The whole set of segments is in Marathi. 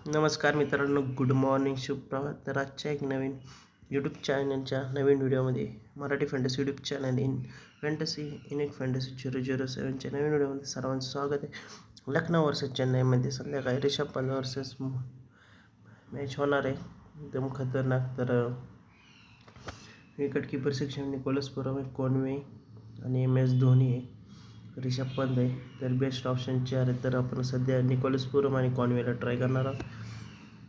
नमस्कार मित्रांनो, गुड मॉर्निंग, सुप्रभात. तर आजच्या एक नवीन यूट्यूब चॅनलच्या नवीन व्हिडिओमध्ये Marathi fantasy YouTube channel in fantasy 007च्या नवीन व्हिडिओमध्ये सर्वांचं स्वागत आहे. लखनौ वर्सेस चेन्नईमध्ये संध्याकाळी रिषभ पंत वर्सेस मॅच होणार आहे, एकदम खतरनाक. तर विकेट कीपर सेक्शन निकोलस पुरम आहे, कॉनवे आणि MS धोनी आहे, रिषभ पंत आहे. तर बेस्ट ऑप्शन 4 आहे. तर आपण सध्या निकोलस पुरम आणि कॉनवेला ट्राय करणार आहोत.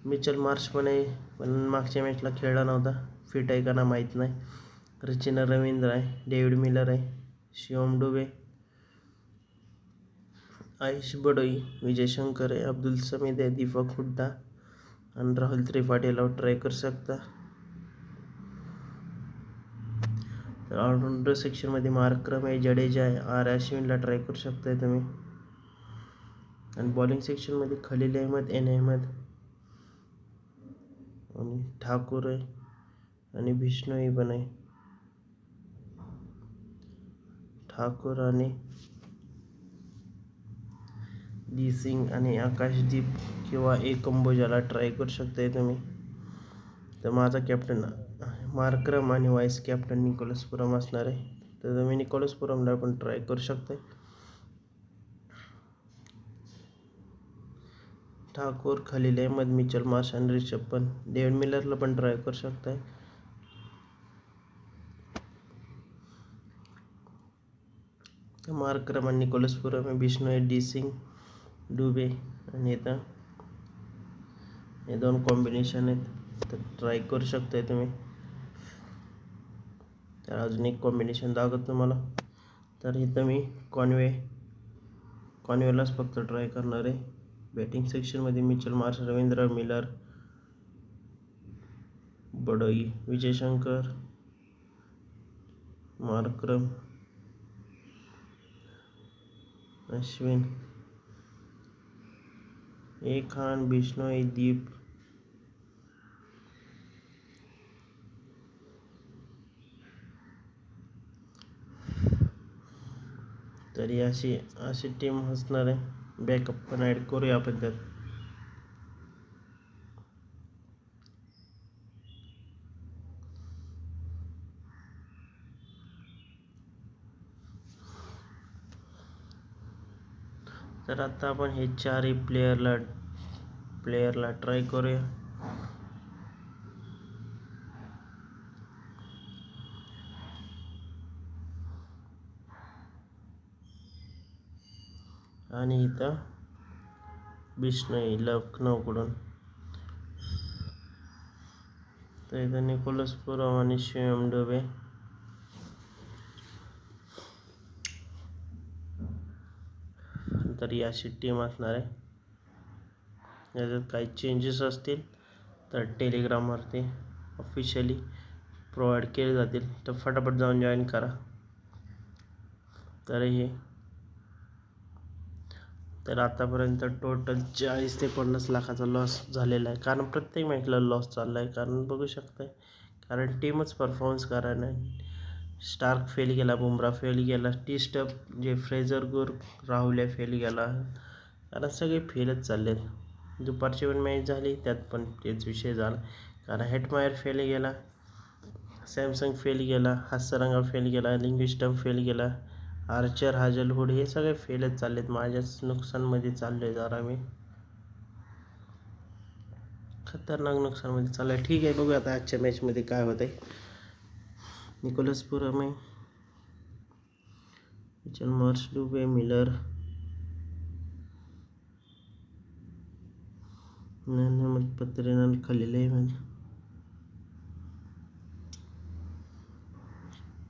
मिचेल मार्श पण आहे, पण मागच्या मॅचला खेळला नव्हता, फिट आहे का ना माहीत नाही. रचिन रवींद्र आहे, डेव्हिड मिलर आहे, शिवम डुबे, आयुष बडोई, विजय शंकर आहे, अब्दुल समीद आहे, दीपक हुड्डा आणि राहुल त्रिपाठीला ट्राय करू शकता. तर ऑलराऊंडर सेक्शनमध्ये मार्करम आहे, जडेजा आहे, अश्विनला ट्राय करू शकताय तुम्ही. आणि बॉलिंग सेक्शनमध्ये खलील अहमद, अहमद आणि ठाकूर आहे आणि बिश्नोई पण आहे. ठाकूर आणि डी सिंग आणि आकाशदीप किंवा कंबोजाला ट्राय करू शकताय तुम्ही. तर माझा कॅप्टन मार्करम आणि व्हाईस कॅप्टन निकोलस पुरम असणार आहे, तर तुम्ही निकोलस पुरमला पण ट्राय करू शकताय. ठाकूर, खलील अहमद, मिचेल मार्श आणि रिषभ पंत, डेव्हिड मिलरला पण ट्राय करू शकताय. मार्करम आणि निकोलस पुरम, बिश्नोई, डी सिंग, डुबे आणि इथं हे दोन कॉम्बिनेशन आहेत, तर ट्राय करू शकताय तुम्ही. तर अजून एक कॉम्बिनेशन दाखवतो तुम्हाला. तर इथं मी कॉन्वेलाच फक्त ट्राय करणार आहे. बॅटिंग सेक्शनमध्ये Mitchell Marsh, Ravindra, Miller, बडोई, Vijay Shankar, Markram, Ashwin, Khan, Bishnoi, दीप, तरी अशी टीम असणार आहे. बॅकअप पण ॲड करूया आपण त्यात. तर आता आपण हे चारही प्लेयरला ट्राय करूया. आणि इथं बिश्नोई लखनौकडून, तर इथं निकोलस पुरम आणि शिवम डुबे. तर अशी टीम असणार आहे. याच्यात काही चेंजेस असतील तर टेलिग्रामवरती ऑफिशियली प्रोव्हाइड केले जातील, तर फटाफट जाऊन जॉईन करा. तर आतापर्यंत टोटल 40 ते 50 लाखाचा लॉस झालेला आहे, कारण प्रत्येक मॅचला लॉस चालला आहे. कारण बघू शकताय, कारण टीमच परफॉर्मन्स करा नाही. स्टार्क फेल गेला, बुमरा फेल गेला, टी-स्टप जे फ्रेझर गुर, राहुल्या फेल गेला, कारण सगळे फेलच चालले आहेत. दुपारची पण मॅच झाली, त्यात पण तेच विषय झाला, कारण हेटमायर फेल गेला, सॅमसंग फेल गेला, हास्यरंगा फेल गेला, लिंग्विस्टम फेल गेला, आर्चर, हाजलवूड हे सगळे फेलच चाललेत. माझ्याच नुकसानमध्ये चाललो आहे, जरा मी खतरनाक नुकसानमध्ये चाललं आहे. ठीक आहे, बघूया आता आजच्या मॅचमध्ये काय होत आहे. निकोलस पुरम आहे, मिचेल मार्श, डुबे, मिलर, अहमद पत्रेन आणि खलील अहमद.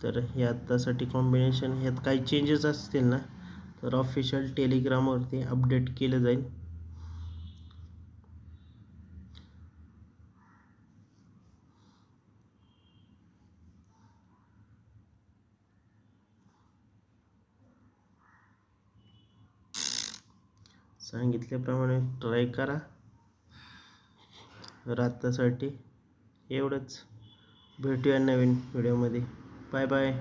तर हे आत्तासाठी कॉम्बिनेशन. ह्यात काही चेंजेस असतील ना, तर ऑफिशियल टेलिग्रामवरती अपडेट केलं जाईल. सांगितल्याप्रमाणे ट्राय करा. आत्तासाठी एवढंच. भेटूया नवीन व्हिडिओमध्ये. Bye bye.